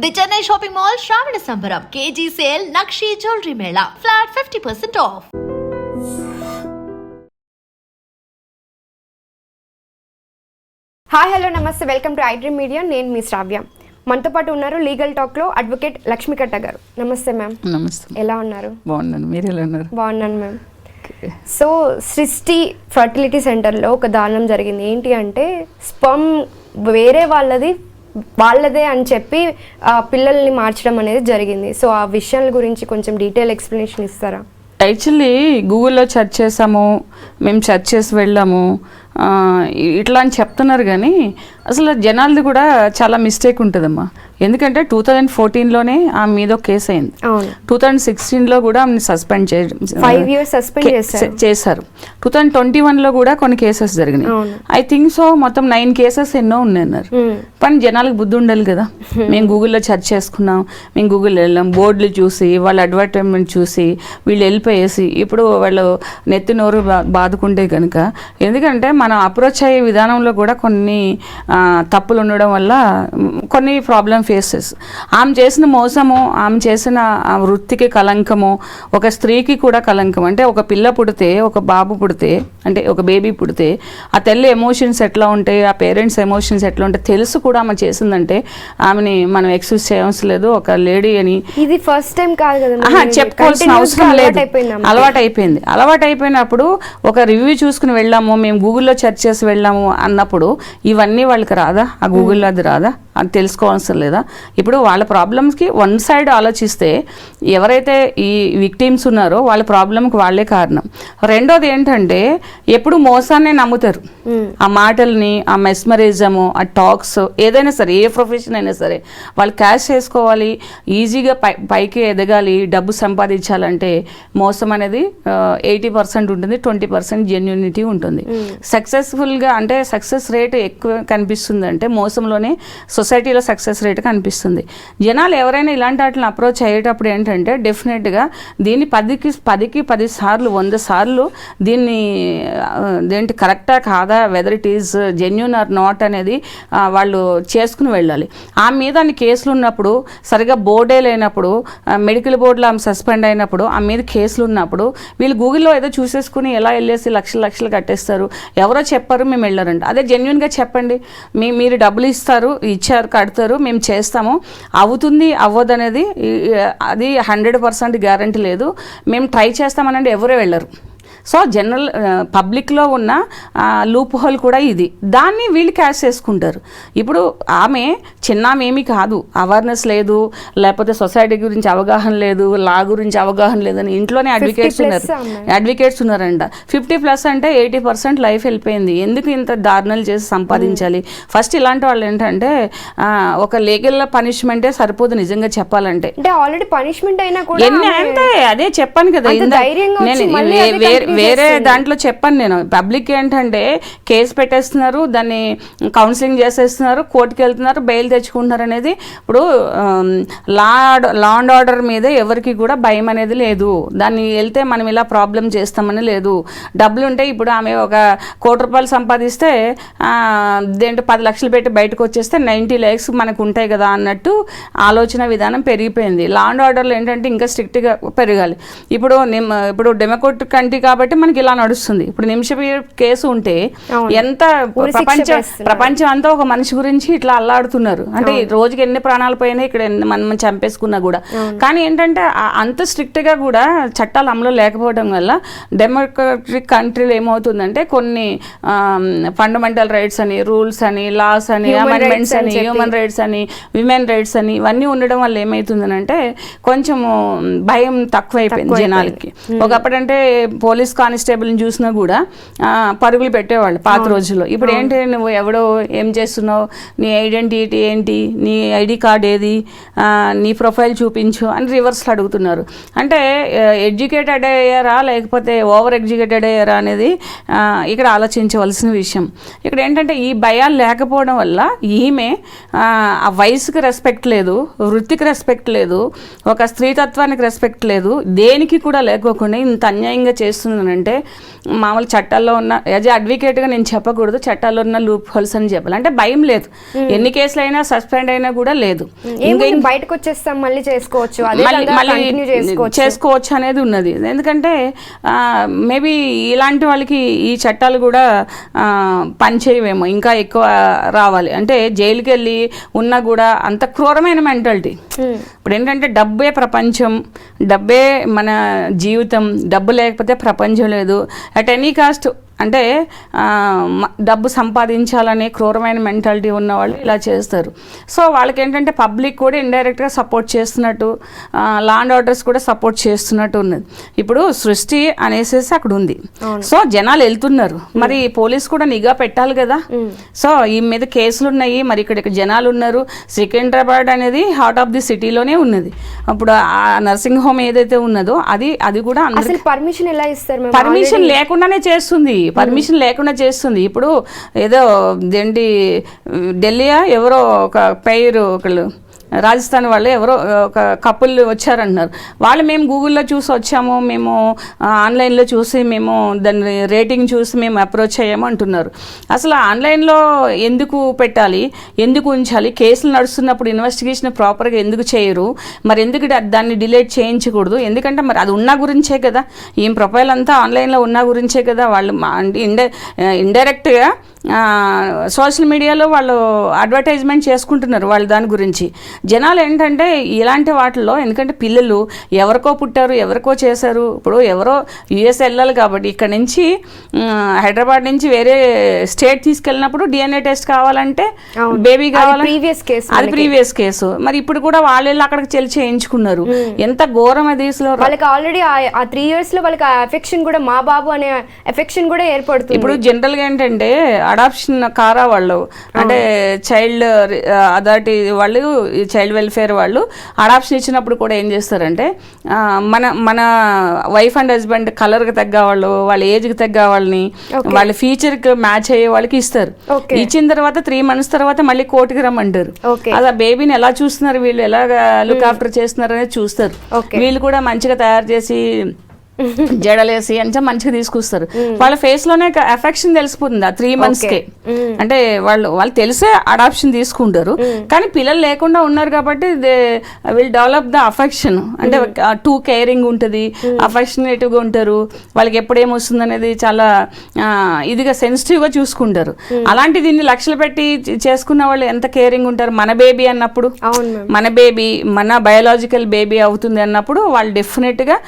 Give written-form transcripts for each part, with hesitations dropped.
The Chennai shopping mall శ్రావణ సంబరం KG sale nakshi jewellery Mela flat 50% of. Hi hello నమస్తే, welcome to iDream media. నేను మీ శ్రావ్య. మనతో పాటు ఉన్నారు లీగల్ టాక్లో అడ్వకేట్ లక్ష్మీకట్ట గారు. నమస్తే మ్యామ్. నమస్తే. ఎలా ఉన్నారు? బాగున్నాను, మీరు ఎలా ఉన్నారు? బాగున్నాను మ్యామ్. సో సృష్టి ఫర్టిలిటీ సెంటర్లో ఒక దారుణం జరిగింది. ఏంటి అంటే స్పర్మ్ వేరే వాళ్ళదే అని చెప్పి పిల్లల్ని మార్చడం అనేది జరిగింది. సో ఆ విషయాల గురించి కొంచెం డీటెయిల్ ఎక్స్ప్లెనేషన్ ఇస్తారా? యాక్చువల్లీ గూగుల్లో సెర్చ్ చేసాము, మేము సెర్చ్ చేసి వెళ్ళాము, ఇట్లా అని చెప్తున్నారు. కానీ అసలు జనాలది కూడా చాలా మిస్టేక్ ఉంటుందమ్మా. ఎందుకంటే 2014లోనే ఆమె మీద ఒక కేసు అయింది. 2016లో కూడా ఆమెను సస్పెండ్ చేశారు. 2021లో కూడా కొన్ని కేసెస్ జరిగినాయి. ఐ థింక్ సో మొత్తం 9 కేసెస్ ఎన్నో ఉన్నాయి అన్నారు. కానీ జనాలకు బుద్ధి ఉండాలి కదా. మేము గూగుల్లో సెర్చ్ చేసుకున్నాం, మేము గూగుల్ వెళ్ళాం, బోర్డులు చూసి వాళ్ళ అడ్వర్టైజ్మెంట్ చూసి వీళ్ళు వెళ్ళిపోయేసి ఇప్పుడు వాళ్ళు నెత్తి నోరు బాదుకుంటే కనుక, ఎందుకంటే మనం అప్రోచ్ అయ్యే విధానంలో కూడా కొన్ని తప్పులు ఉండడం వల్ల కొన్ని ప్రాబ్లం ఫేసెస్. ఆమె చేసిన మోసము, ఆమె చేసిన వృత్తికి కలంకము, ఒక స్త్రీకి కూడా కలంకం. అంటే ఒక పిల్ల పుడితే, ఒక బాబు పుడితే, అంటే ఒక బేబీ పుడితే ఆ తల్లి ఎమోషన్స్ ఎట్లా ఉంటాయి, ఆ పేరెంట్స్ ఎమోషన్స్ ఎట్లా ఉంటాయి తెలుసు కూడా ఆమె చేసిందంటే ఆమెని మనం ఎక్స్క్యూజ్ చేయవలసిన లేదు. ఒక లేడీ అని ఇది ఫస్ట్ టైం కాదు కదా, చెప్పుకోవాల్సిన అవసరం లేదు. అలవాటు అయిపోయినప్పుడు ఒక రివ్యూ చూసుకుని వెళ్ళాము, మేము గూగుల్లో సెర్చ్ చేసి వెళ్ళాము అన్నప్పుడు ఇవన్నీ వాళ్ళకి రాదా? ఆ గూగుల్లో అది రాదా? అది తెలుసుకోవాల్సిన లేదా? ఇప్పుడు వాళ్ళ ప్రాబ్లమ్స్కి వన్ సైడ్ ఆలోచిస్తే ఎవరైతే ఈ విక్టిమ్స్ ఉన్నారో వాళ్ళ ప్రాబ్లంకి వాళ్ళే కారణం. రెండోది ఏంటంటే ఎప్పుడు మోసాన్నే నమ్ముతారు. ఆ మాటల్ని, ఆ మెస్మరిజము, ఆ టాక్స్, ఏదైనా సరే, ఏ ప్రొఫెషన్ అయినా సరే వాళ్ళు క్యాష్ చేసుకోవాలి, ఈజీగా పైకి ఎదగాలి, డబ్బు సంపాదించాలంటే మోసం అనేది 80% ఉంటుంది, 20% జెన్యూనిటీ ఉంటుంది. సక్సెస్ఫుల్గా అంటే సక్సెస్ రేట్ ఎక్కువ కనిపిస్తుంది అంటే మోసంలోనే సొసైటీలో సక్సెస్ రేట్ కనిపిస్తుంది. జనాలు ఎవరైనా ఇలాంటి వాటిని అప్రోచ్ అయ్యేటప్పుడు ఏంటంటే డెఫినెట్గా దీన్ని 10 సార్లు 100 సార్లు దీన్ని దేంటి కరెక్టా కాదా, whether it is genuine or not అనేది వాళ్ళు చేసుకుని వెళ్ళాలి. ఆ మీద అన్ని కేసులు ఉన్నప్పుడు, సరిగా బోర్డే లేనప్పుడు, మెడికల్ బోర్డులో ఆమె సస్పెండ్ అయినప్పుడు, ఆ మీద కేసులు ఉన్నప్పుడు వీళ్ళు గూగుల్లో ఏదో చూసేసుకుని ఎలా వెళ్ళేసి లక్షలు కట్టేస్తారు. ఎవరో చెప్పారు, మేము వెళ్ళారంట. అదే జెన్యూన్గా చెప్పండి, మీరు డబ్బులు ఇచ్చారు, కడతారు, మేము చేస్తాము, అవుతుంది అవ్వదు అనేది అది 100% గ్యారంటీ లేదు. మేము ట్రై చేస్తామనండి, ఎవరే వెళ్ళరు. సో జనరల్ పబ్లిక్లో ఉన్న లూప్ హోల్ కూడా ఇది. దాన్ని వీళ్ళు క్యాష్ చేసుకుంటారు. ఇప్పుడు ఆమె ఏమీ కాదు, అవేర్నెస్ లేదు, లేకపోతే సొసైటీ గురించి అవగాహన లేదు, లా గురించి అవగాహన లేదని ఇంట్లోనే అడ్వకేట్స్ ఉన్నారంట. 50+ అంటే 80% లైఫ్ వెళ్ళిపోయింది. ఎందుకు ఇంత దారుణాలు చేసి సంపాదించాలి? ఫస్ట్ ఇలాంటి వాళ్ళు ఏంటంటే ఒక లీగల్ పనిష్మెంటే సరిపోదు నిజంగా చెప్పాలంటే. ఆల్రెడీ పనిష్మెంట్ అయినా కూడా అంటే అదే చెప్పాను కదా, వేరే దాంట్లో చెప్పాను నేను. పబ్లిక్ ఏంటంటే కేసు పెట్టేస్తున్నారు, దాన్ని కౌన్సిలింగ్ చేసేస్తున్నారు, కోర్టుకి వెళ్తున్నారు, బెయిల్ తెచ్చుకుంటున్నారు అనేది. ఇప్పుడు లా అండ్ ఆర్డర్ మీద ఎవరికి కూడా భయం అనేది లేదు. దాన్ని వెళ్తే మనం ఇలా ప్రాబ్లం చేస్తామని లేదు. డబ్బులు ఉంటే ఇప్పుడు ఆమె ఒక 1 కోటి రూపాయలు సంపాదిస్తే దేంట్లో 10 లక్షలు పెట్టి బయటకు వచ్చేస్తే 90 lakhs మనకు ఉంటాయి కదా అన్నట్టు ఆలోచన విధానం పెరిగిపోయింది. లా అండ్ ఆర్డర్లో ఏంటంటే ఇంకా స్ట్రిక్ట్గా పెరగాలి. ఇప్పుడు డెమోక్రటిక్ కంట్రీ కాబట్టి మనకి ఇలా నడుస్తుంది. ఇప్పుడు నిమిషం కేసు ఉంటే ఎంత ప్రపంచం అంతా ఒక మనిషి గురించి ఇట్లా అల్లాడుతున్నారు. అంటే రోజుకి ఎన్ని ప్రాణాలు పోయినాయి ఇక్కడ, మనం చంపేసుకున్నా కూడా. కానీ ఏంటంటే అంత స్ట్రిక్ట్ గా కూడా చట్టాలు అమలు లేకపోవడం వల్ల డెమోక్రటిక్ కంట్రీలో ఏమవుతుందంటే కొన్ని ఫండమెంటల్ రైట్స్ అని, రూల్స్ అని, లాస్ అని, అమెండ్మెంట్స్ అని, హ్యూమన్ రైట్స్ అని, విమెన్ రైట్స్ అని ఇవన్నీ ఉండడం వల్ల ఏమవుతుందనంటే కొంచెం భయం తక్కువైపోయింది జనాలకి. ఒకప్పుడంటే పోలీస్ కానిస్టేబుల్ని చూసినా కూడా పరుగులు పెట్టేవాళ్ళు పాత రోజుల్లో. ఇప్పుడు ఏంటి, నువ్వు ఎవడో, ఏం చేస్తున్నావు, నీ ఐడెంటిటీ ఏంటి, నీ ఐడి కార్డ్ ఏది, నీ ప్రొఫైల్ చూపించు అని రివర్స్లో అడుగుతున్నారు. అంటే ఎడ్యుకేటెడ్ అయ్యారా లేకపోతే ఓవర్ ఎడ్యుకేటెడ్ అయ్యారా అనేది ఇక్కడ ఆలోచించవలసిన విషయం. ఇక్కడ ఏంటంటే ఈ భయాలు లేకపోవడం వల్ల ఈమె ఆ వయసుకి రెస్పెక్ట్ లేదు, వృత్తికి రెస్పెక్ట్ లేదు, ఒక స్త్రీతత్వానికి రెస్పెక్ట్ లేదు, దేనికి కూడా లేకోకుండా ఇంత అన్యాయంగా చేస్తుంది చెప్తున్నానంటే, మామూలు చట్టాల్లో ఉన్న యాజ్ అడ్వకేట్గా నేను చెప్పకూడదు, చట్టాల్లో ఉన్న లూప్ హోల్స్ అని చెప్పాలి. అంటే భయం లేదు, ఎన్ని కేసులు అయినా సస్పెండ్ అయినా కూడా లేదు, బయటకు వచ్చేస్తాం మళ్ళీ చేసుకోవచ్చు చేసుకోవచ్చు అనేది ఉన్నది. ఎందుకంటే మేబీ ఇలాంటి వాళ్ళకి ఈ చట్టాలు కూడా పనిచేయవేమో, ఇంకా ఎక్కువ రావాలి. అంటే జైలుకి వెళ్ళి ఉన్నా కూడా అంత క్రూరమైన మెంటాలిటీ. ఇప్పుడు ఏంటంటే డబ్బే ప్రపంచం, డబ్బే మన జీవితం, డబ్బు లేకపోతే ప్రపంచం లేదు. అట్ ఎనీ కాస్ట్ అంటే డబ్బు సంపాదించాలనే క్రూరమైన మెంటాలిటీ ఉన్న వాళ్ళు ఇలా చేస్తారు. సో వాళ్ళకి ఏంటంటే పబ్లిక్ కూడా ఇండైరెక్ట్గా సపోర్ట్ చేస్తున్నట్టు, లా అండ్ ఆర్డర్స్ కూడా సపోర్ట్ చేస్తున్నట్టు ఉన్నది. ఇప్పుడు సృష్టి అనేసి అక్కడ ఉంది, సో జనాలు వెళ్తున్నారు, మరి పోలీస్ కూడా నిఘా పెట్టాలి కదా. సో ఈ మీద కేసులు ఉన్నాయి, మరి ఇక్కడ జనాలు ఉన్నారు. సికింద్రాబాద్ అనేది హార్ట్ ఆఫ్ ది సిటీలోనే ఉన్నది. అప్పుడు ఆ నర్సింగ్ హోమ్ ఏదైతే ఉన్నదో అది కూడా పర్మిషన్ ఎలా ఇస్తారు? పర్మిషన్ లేకుండానే చేస్తుంది, పర్మిషన్ లేకుండా చేస్తుంది. ఇప్పుడు ఏదో ఏంటి ఢిల్లీయా ఎవరో ఒక పేరు, ఒకళ్ళు రాజస్థాన్ వాళ్ళు ఎవరో ఒక కపుల్ వచ్చారంటున్నారు. వాళ్ళు మేము గూగుల్లో చూసి వచ్చాము, మేము ఆన్లైన్లో చూసి మేము దాని రేటింగ్ చూసి మేము అప్రోచ్ అయ్యాము అంటున్నారు. అసలు ఆన్లైన్లో ఎందుకు పెట్టాలి, ఎందుకు ఉంచాలి? కేసులు నడుస్తున్నప్పుడు ఇన్వెస్టిగేషన్ ప్రాపర్గా ఎందుకు చేయరు? మరి ఎందుకు దాన్ని డిలీట్ చేయించకూడదు? ఎందుకంటే మరి అది ఉన్న గురించే కదా, ఈ ప్రొఫైల్ అంతా ఆన్లైన్లో ఉన్న గురించే కదా. వాళ్ళు ఇండైరెక్ట్గా సోషల్ మీడియాలో వాళ్ళు అడ్వర్టైజ్మెంట్ చేసుకుంటున్నారు వాళ్ళు దాని గురించి. జనాలు ఏంటంటే ఇలాంటి వాటిల్లో, ఎందుకంటే పిల్లలు ఎవరికో పుట్టారు, ఎవరికో చేశారు. ఇప్పుడు ఎవరో యుఎస్ వెళ్ళాలి కాబట్టి ఇక్కడ నుంచి హైదరాబాద్ నుంచి వేరే స్టేట్ తీసుకెళ్ళినప్పుడు డిఎన్ఏ టెస్ట్ కావాలంటే, బేబీ కావాలి, అది ప్రీవియస్ కేసు. మరి ఇప్పుడు కూడా వాళ్ళు వెళ్ళి అక్కడికి చెల్లి చేయించుకున్నారు. ఎంత ఘోరం అది. వాళ్ళకి ఆల్రెడీ ఆ 3 years లో వాళ్ళకి ఎఫెక్షన్ కూడా, మా బాబు అనే ఎఫెక్షన్ కూడా ఏర్పడుతుంది. ఇప్పుడు జనరల్గా ఏంటంటే అడాప్షన్ కారా వాళ్ళు, అంటే చైల్డ్ అథారిటీ వాళ్ళు, చైల్డ్ వెల్ఫేర్ వాళ్ళు అడాప్షన్ ఇచ్చినప్పుడు కూడా ఏం చేస్తారంటే మన వైఫ్ అండ్ హస్బెండ్ కలర్కి తగ్గ వాళ్ళు, వాళ్ళ ఏజ్కి తగ్గ వాళ్ళని, వాళ్ళ ఫీచర్కి మ్యాచ్ అయ్యే వాళ్ళకి ఇస్తారు. ఇచ్చిన తర్వాత 3 months తర్వాత మళ్ళీ కోర్టుకి రమ్మంటారు. అది ఆ బేబీని ఎలా చూస్తున్నారు వీళ్ళు, ఎలా లుక్ ఆఫ్టర్ చేస్తున్నారు అనేది చూస్తారు. వీళ్ళు కూడా మంచిగా తయారు చేసి జడలేసి అంటే మంచిగా తీసుకొస్తారు. వాళ్ళ ఫేస్ లోనే అఫెక్షన్ తెలిసిపోతుంది ఆ 3 monthsకే. అంటే వాళ్ళు తెలిసే అడాప్షన్ తీసుకుంటారు, కానీ పిల్లలు లేకుండా ఉన్నారు కాబట్టి they will develop the affection. అంటే టూ కేరింగ్ ఉంటుంది, అఫెక్షనేటివ్గా ఉంటారు. వాళ్ళకి ఎప్పుడేమొస్తుంది అనేది చాలా ఇదిగా సెన్సిటివ్గా చూసుకుంటారు. అలాంటి దీన్ని లక్షలు పెట్టి చేసుకున్న వాళ్ళు ఎంత కేరింగ్ ఉంటారు. మన బేబీ అన్నప్పుడు, మన బేబీ మన బయోలాజికల్ బేబీ అవుతుంది అన్నప్పుడు వాళ్ళు డెఫినెట్గా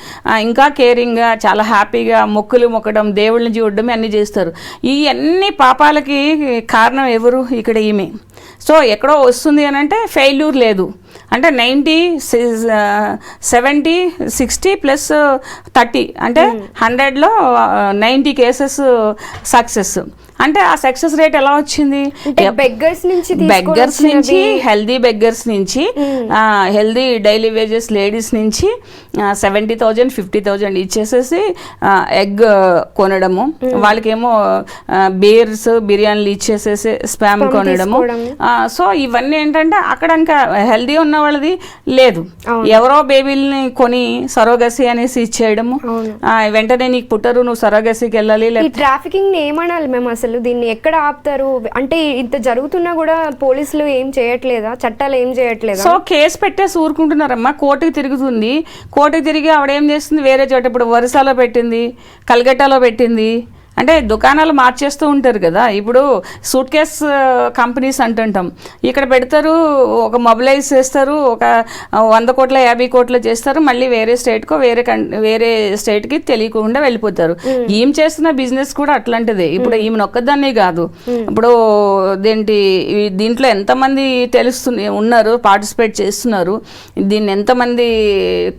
ఇంకా కేరింగ్గా, చాలా హ్యాపీగా మొక్కులు మొక్కడం, దేవుళ్ళని చూడడం అన్నీ చేస్తారు. ఈ అన్ని పాపాలకి కారణం ఎవరు? ఇక్కడ ఈమె. సో ఎక్కడో వస్తుంది అని అంటే ఫెయిల్యూర్ లేదు. అంటే 90, 70, 60 ప్లస్ 30 అంటే 100లో 90 కేసెస్ సక్సెస్. అంటే ఆ సక్సెస్ రేట్ ఎలా వచ్చింది? బెగ్గర్స్ నుంచి హెల్దీ బెగ్గర్స్ నుంచి, హెల్దీ డైలీ వేజెస్ లేడీస్ నుంచి 70,000, 50,000 ఇచ్చేసేసి ఎగ్ కొనడము, వాళ్ళకేమో బీర్స్ బిర్యానీలు ఇచ్చేసేసి స్పామ్ కొనడము. సో ఇవన్నీ ఏంటంటే అక్కడ ఇంకా హెల్దీ ఉన్న వాళ్ళది లేదు, ఎవరో బేబీల్ని కొని సరోగసి అనేసి ఇచ్చేయడము. వెంటనే నీకు పుట్టరు, నువ్వు సరోగసికి వెళ్ళాలి. ట్రాఫికింగ్ ఏమనాలి మేము? అసలు దీన్ని ఎక్కడ ఆపుతారు? అంటే ఇంత జరుగుతున్నా కూడా పోలీసులు ఏం చేయట్లేదా? చట్టాలు ఏం చేయట్లేదా? సో కేసు పెట్టేసి ఊరుకుంటున్నారమ్మా. కోర్టుకి తిరుగుతుంది, కోర్టుకి తిరిగి ఆవిడేం చేస్తుంది, వేరే చోట ఇప్పుడు వరుసలో పెట్టింది, కల్గట్టాలో పెట్టింది. అంటే దుకాణాలు మార్చేస్తూ ఉంటారు కదా. ఇప్పుడు సూట్ కేస్ కంపెనీస్ అంటుంటాం, ఇక్కడ పెడతారు, ఒక మొబిలైజ్ చేస్తారు, ఒక 100 కోట్ల 50 కోట్ల చేస్తారు, మళ్ళీ వేరే స్టేట్కో వేరే స్టేట్కి తెలియకుండా వెళ్ళిపోతారు. ఈమె చేస్తున్న బిజినెస్ కూడా అట్లాంటిదే. ఇప్పుడు ఈమె ఒక్కదాన్నే కాదు, ఇప్పుడు దీంట్లో ఎంతమంది ఉన్నారు, పార్టిసిపేట్ చేస్తున్నారు, దీన్ని ఎంతమంది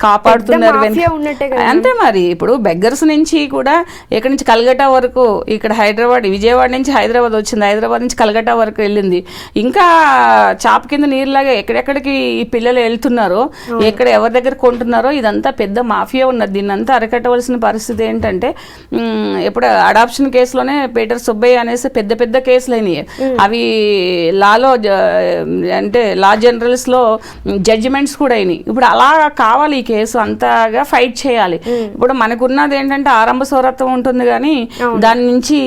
కాపాడుతున్నారు అంతే. మరి ఇప్పుడు బెగ్గర్స్ నుంచి కూడా ఎక్కడి నుంచి కల్గట్టా వరకు వరకు ఇక్కడ విజయవాడ నుంచి హైదరాబాద్ వచ్చింది, హైదరాబాద్ నుంచి కలకట్టా వరకు వెళ్ళింది. ఇంకా చాప కింద నీరులాగా ఎక్కడెక్కడికి ఈ పిల్లలు వెళ్తున్నారో, ఎక్కడ ఎవరి దగ్గర కొంటున్నారో, ఇదంతా పెద్ద మాఫియా ఉన్నది. దీన్ని అంతా అరికట్టవలసిన పరిస్థితి ఏంటంటే, ఇప్పుడు అడాప్షన్ కేసులోనే పీటర్ సుబ్బయ్య అనేసి పెద్ద పెద్ద కేసులు అయినాయి. అవి లాలో అంటే లా జనరల్స్లో జడ్జిమెంట్స్ కూడా అయినాయి. ఇప్పుడు అలా కావాలి ఈ కేసు అంతగా ఫైట్ చేయాలి. ఇప్పుడు మనకున్నది ఏంటంటే ఆరంభ సౌరత్వం ఉంటుంది, కానీ దాని నుంచి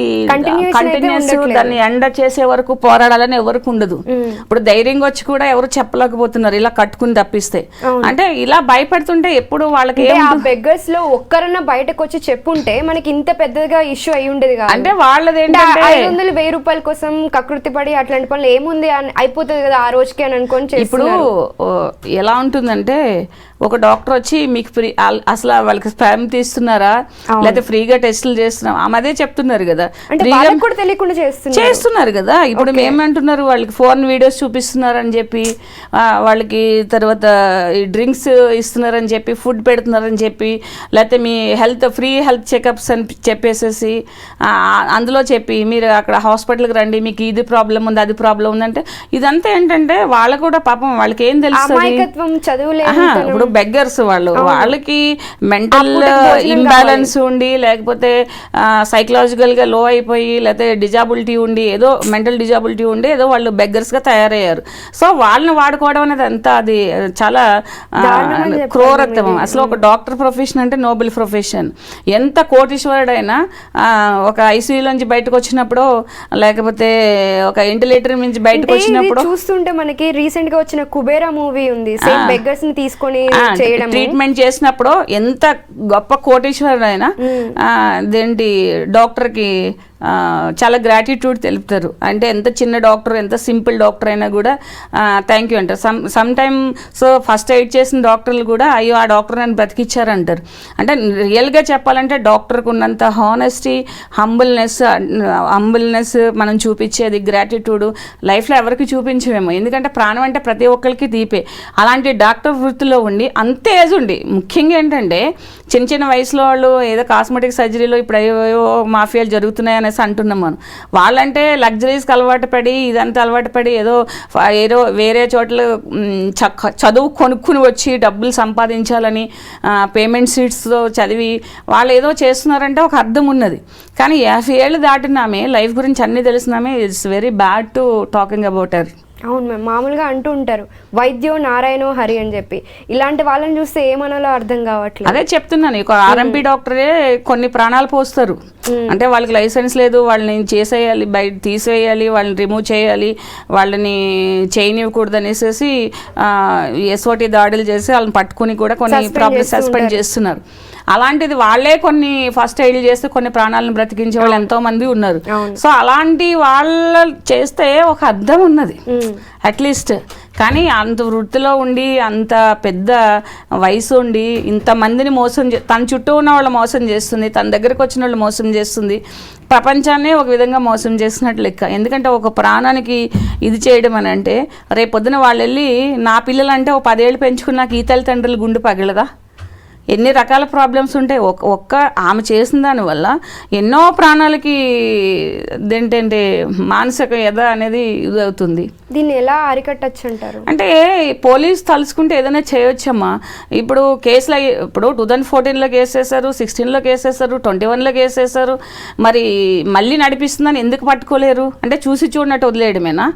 కంటిన్యూస్ దాన్ని ఎండ చేసే వరకు పోరాడాలని ఎవరికి ఉండదు. ఇప్పుడు ధైర్యంగా వచ్చి కూడా ఎవరు చెప్పలేకపోతున్నారు ఇలా కట్టుకుని తప్పిస్తే. అంటే ఇలా భయపడుతుంటే ఎప్పుడు వాళ్ళకి బెగ్గర్స్ లో ఒక్కరన్నా బయటకు వచ్చి చెప్పుంటే మనకి ఇంత పెద్దగా ఇష్యూ అయి ఉండేది కాదు. అంటే వాళ్ళది ఏంటంటే 500-1000 రూపాయల కోసం కకృతి పడి అట్లాంటి పనులు ఏముంది అయిపోతుంది కదా ఆ రోజుకి అని అనుకొని ఇప్పుడు ఎలా ఉంటుందంటే, ఒక డాక్టర్ వచ్చి మీకు ఫ్రీ అసలు వాళ్ళకి స్పామ్ తీస్తున్నారా లేకపోతే ఫ్రీగా టెస్టులు చేస్తున్నాం అదే చెప్తున్నారు కదా, కూడా తెలియకుండా చేస్తున్నారు కదా. ఇప్పుడు మేమంటున్నారు వాళ్ళకి ఫోన్ వీడియోస్ చూపిస్తున్నారని చెప్పి, వాళ్ళకి తర్వాత డ్రింక్స్ ఇస్తున్నారని చెప్పి, ఫుడ్ పెడుతున్నారని చెప్పి, లేకపోతే మీ ఫ్రీ హెల్త్ చెకప్స్ అని చెప్పేసేసి అందులో చెప్పి మీరు అక్కడ హాస్పిటల్కి రండి, మీకు ఇది ప్రాబ్లం ఉంది అది ప్రాబ్లం ఉందంటే, ఇదంతా ఏంటంటే వాళ్ళకు కూడా పాపం వాళ్ళకి ఏం తెలుస్తుంది. ఇప్పుడు బెగ్గర్స్ వాళ్ళకి మెంటల్ ఇంబ్యాలెన్స్ ఉండి, లేకపోతే సైకలాజికల్ గా లో అయిపోయి, లేకపోతే డిజాబిలిటీ ఉండి, ఏదో మెంటల్ డిజాబిలిటీ ఉండి ఏదో వాళ్ళు బెగ్గర్స్ గా తయారయ్యారు. సో వాళ్ళని వాడుకోవడం అనేది అంతా అది చాలా క్రూరత్వం. అసలు ఒక డాక్టర్ ప్రొఫెషన్ అంటే నోబెల్ ప్రొఫెషన్. ఎంత కోటీశ్వరుడైనా ఒక ఐసీయూ నుంచి బయటకు వచ్చినప్పుడు, లేకపోతే ఒక ఇంటిలేటర్ నుంచి బయటకు వచ్చినప్పుడు చూస్తుంటే మనకి రీసెంట్ గా వచ్చిన కుబేరా మూవీ ఉంది, బెగ్గర్స్ ని తీసుకొని ట్రీట్మెంట్ చేసినప్పుడు ఎంత గొప్ప కోటీశ్వరుడైనా అదేంటి డాక్టర్ కి చాలా గ్రాటిట్యూడ్ తెలుపుతారు. అంటే ఎంత చిన్న డాక్టర్, ఎంత సింపుల్ డాక్టర్ అయినా కూడా థ్యాంక్ యూ అంటారు. Some time so first aid చేసిన డాక్టర్లు కూడా అయ్యో ఆ డాక్టర్ నన్ను బ్రతికిచ్చారంటారు. అంటే రియల్గా చెప్పాలంటే డాక్టర్కి ఉన్నంత హానెస్టీ, హంబుల్నెస్ మనం చూపించేది, గ్రాటిట్యూడ్ లైఫ్లో ఎవరికి చూపించమేమో. ఎందుకంటే ప్రాణం అంటే ప్రతి ఒక్కరికి దీపే. అలాంటి డాక్టర్ వృత్తిలో ఉండి అంత ఏజ్ ఉండి, ముఖ్యంగా ఏంటంటే చిన్న చిన్న వయసులో వాళ్ళు ఏదో కాస్మెటిక్ సర్జరీలో ఇప్పుడు అయ్యో మాఫియాలు జరుగుతున్నాయి అనేసి అంటున్నాం మనం. వాళ్ళంటే లగ్జరీస్కి అలవాటు పడి, ఇదంతా అలవాటు పడి ఏదో వేరే చోట్ల చదువు కొనుక్కుని వచ్చి డబ్బులు సంపాదించాలని పేమెంట్ సీట్స్తో చదివి వాళ్ళు ఏదో చేస్తున్నారంటే ఒక అర్థం ఉన్నది. కానీ 50 ఏళ్ళు దాటినామే, లైఫ్ గురించి అన్నీ తెలిసినామే, it's very bad to talking about her. అవును మ్యామ్, మామూలుగా అంటూ ఉంటారు వైద్యో నారాయణో హరి అని చెప్పి. ఇలాంటి వాళ్ళని చూస్తే ఏమనాలో అర్థం కావట్లేదు. అదే చెప్తున్నాను, ఆర్ఎంపీ డాక్టరే కొన్ని ప్రాణాలు పోస్తారు. అంటే వాళ్ళకి లైసెన్స్ లేదు, వాళ్ళని చేసేయాలి, బయట తీసేయాలి, వాళ్ళని రిమూవ్ చేయాలి, వాళ్ళని చేయనివ్వకూడదు అనేసి ఎస్ఓటి దాడులు చేసి వాళ్ళని పట్టుకుని కూడా కొన్ని ప్రాబ్లమ్స్ సస్పెండ్ చేస్తున్నారు. అలాంటిది వాళ్ళే కొన్ని ఫస్ట్ ఎయిడ్ చేస్తే కొన్ని ప్రాణాలను బ్రతికించే వాళ్ళు ఎంతో మంది ఉన్నారు. సో అలాంటి వాళ్ళు చేస్తే ఒక అర్థం ఉన్నది అట్లీస్ట్. కానీ అంత వృత్తిలో ఉండి, అంత పెద్ద వయసు ఉండి, ఇంతమందిని మోసం తన చుట్టూ ఉన్న వాళ్ళు మోసం చేస్తుంది, తన దగ్గరకు వచ్చిన వాళ్ళు మోసం చేస్తుంది, ప్రపంచాన్నే ఒక విధంగా మోసం చేసినట్లు లెక్క. ఎందుకంటే ఒక ప్రాణానికి ఇది చేయడం అని అంటే, రేపొద్దున వాళ్ళు వెళ్ళి నా పిల్లలంటే ఓ 10 ఏళ్ళు పెంచుకున్నాక ఈ తల్లిదండ్రులు గుండె పగలదా? ఎన్ని రకాల ప్రాబ్లమ్స్ ఉంటాయి. ఒక్క ఆమె చేసిన దానివల్ల ఎన్నో ప్రాణాలకి ఏంటంటే మానసిక వ్యధ అనేది ఇది అవుతుంది. దీన్ని ఎలా అరికట్టచ్చు అంటారు? అంటే పోలీస్ తలుచుకుంటే ఏదైనా చేయొచ్చమ్మా. ఇప్పుడు కేసులు ఇప్పుడు 2014లో కేసు వేశారు, 16లో కేసు వేశారు, 21లో కేసు వేశారు. మరి మళ్ళీ నడిపిస్తుందని ఎందుకు పట్టుకోలేరు? అంటే చూసి చూడనట్టు వదిలేయడమేనా?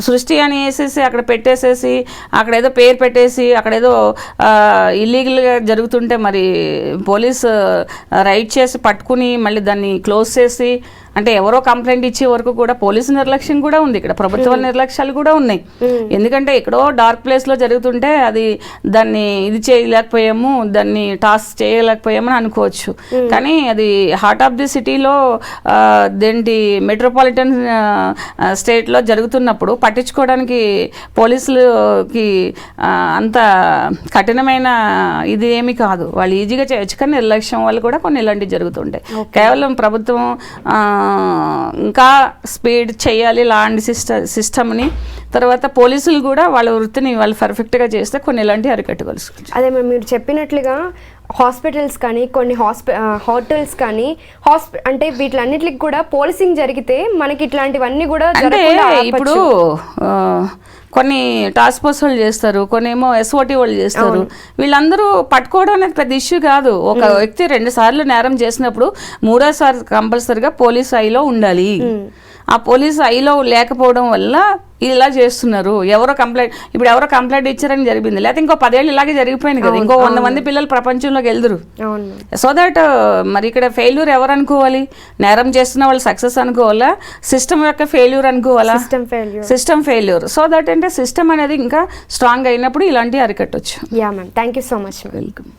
సృష్టి అని వేసేసి అక్కడ పెట్టేసేసి, అక్కడ ఏదో పేరు పెట్టేసి, అక్కడ ఏదో ఇల్లీగల్గా జరుగుతుంటే మరి పోలీసు రైడ్ చేసి పట్టుకుని మళ్ళీ దాన్ని క్లోజ్ చేసి, అంటే ఎవరో కంప్లైంట్ ఇచ్చే వరకు కూడా పోలీసు నిర్లక్ష్యం కూడా ఉంది, ఇక్కడ ప్రభుత్వ నిర్లక్ష్యాలు కూడా ఉన్నాయి. ఎందుకంటే ఎక్కడో డార్క్ ప్లేస్లో జరుగుతుంటే అది దాన్ని ఇది చేయలేకపోయాము, దాన్ని టాస్క్ చేయలేకపోయామని అనుకోవచ్చు. కానీ అది హార్ట్ ఆఫ్ ది సిటీలో మెట్రోపాలిటన్ స్టేట్లో జరుగుతున్నప్పుడు పట్టించుకోవడానికి పోలీసులకి అంత కఠినమైన ఇది ఏమి కాదు, వాళ్ళు ఈజీగా చేయొచ్చు. కానీ నిర్లక్ష్యం వల్ల కూడా కొన్ని ఇలాంటివి జరుగుతుంటాయి. కేవలం ప్రభుత్వం ఇంకా స్పీడ్ చేయాలి లా అండ్ సిస్టమ్ని. తర్వాత పోలీసులు కూడా వాళ్ళ వృత్తిని వాళ్ళు పర్ఫెక్ట్గా చేస్తే కొన్ని ఇలాంటివి అరికట్టగలుగుతారు. అదే మీరు చెప్పినట్లుగా హాస్పిటల్స్ కానీ కొన్ని హోటల్స్ కానీ అంటే వీటిలన్నిటికి కూడా పోలీసింగ్ జరిగితే మనకి ఇట్లాంటివన్నీ కూడా అంటే జరగకుండా ఇప్పుడు కొన్ని టాస్క్ ఫోర్స్ వాళ్ళు చేస్తారు, కొన్ని ఏమో SOT వాళ్ళు చేస్తారు. వీళ్ళందరూ పట్టుకోవడం అనేది పెద్ద ఇష్యూ కాదు. ఒక వ్యక్తి 2 సార్లు నేరం చేసినప్పుడు 3వ సారి కంపల్సరిగా పోలీస్ ఐలో ఉండాలి. ఆ పోలీస్ ఐలో లేకపోవడం వల్ల ఇలా చేస్తున్నారు. ఎవరో కంప్లైంట్ ఇచ్చారని జరిగింది, లేకపోతే ఇంకో 10 ఏళ్ళు ఇలాగే జరిగిపోయింది కదా, ఇంకో 100 మంది పిల్లలు ప్రపంచంలోకి వెళ్దురు. సో దట్ మరి ఇక్కడ ఫెయిల్యూర్ ఎవరు అనుకోవాలి? నేరం చేస్తున్న వాళ్ళు సక్సెస్ అనుకోవాలా, సిస్టమ్ యొక్క ఫెయిల్యూర్ అనుకోవాలా? System failure. సో దట్ అంటే సిస్టమ్ అనేది ఇంకా స్ట్రాంగ్ అయినప్పుడు ఇలాంటివి అరికట్టొచ్చు. Yeah ma'am, thank you so much. Welcome.